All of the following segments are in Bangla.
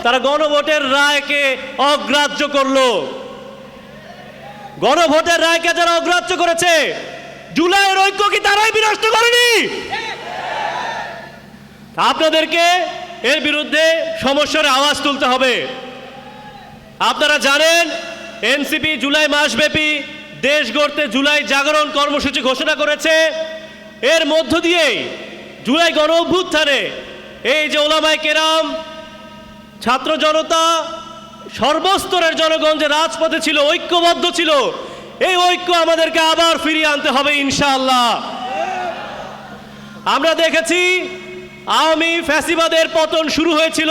তারা গণভোটের রায়কে অগ্রাহ্য করলো। গণভোটের রায়কে যারা অগ্রাহ্য করেছে, জুলাইয়ের ঐক্য কি তারাই বিনষ্ট করেনি? আপনাদেরকে এর বিরুদ্ধে সমস্যার আওয়াজ তুলতে হবে। আপনারা জানেন এনসিপি জুলাই মাসব্যাপী দেশ গড়তে জুলাই জাগরণ কর্মসূচি ঘোষণা করেছে। এর মধ্য দিয়েই জুলাই গণ অভ্যুত্থানে এই যে ওলামায়ে কেরাম, ছাত্র জনতা, সর্বস্তরের জনগণ যে রাজপথে ছিল, ঐক্যবদ্ধ ছিল, এই ঐক্য আমাদেরকে আবার ফিরিয়ে আনতে হবে ইনশাআল্লাহ। আমরা দেখেছি আওয়ামী ফ্যাসিবাদের পতন শুরু হয়েছিল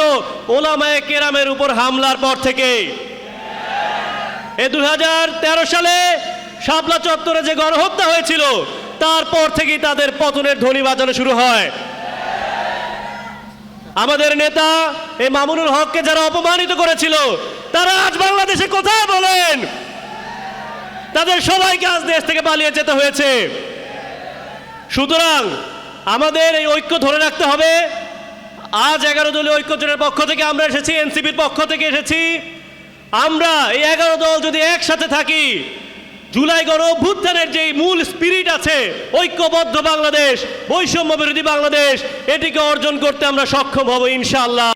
ওলামায়ে কেরামের উপর হামলার পর থেকে। এই 2013 সালে শাপলা চত্বরে যে গণহত্যা হয়েছিল, তারপর থেকেই তাদের পতনের ধ্বনি বাজানো শুরু হয়। আমাদের নেতা এই মামুনুল হককে যারা অপমানিত করেছিল, তারা আজ বাংলাদেশে কোথায় বলেন? তাদের সবাইকে আজ দেশ থেকে পালিয়ে যেতে হয়েছে। সুতরাং আমাদের এই ঐক্য ধরে রাখতে হবে। আজ 11 দলীয় ঐক্যজোটের পক্ষ থেকে আমরা এসেছি, এনসিপির পক্ষ থেকে এসেছি। আমরা এই 11 দল যদি একসাথে থাকি, জুলাই গণ অভ্যুত্থানের যে মূল স্পিরিট আছে, ঐক্যবদ্ধ বাংলাদেশ, বৈষম্য বিরোধী বাংলাদেশ, এটিকে অর্জন করতে আমরা সক্ষম হব ইনশাআল্লাহ।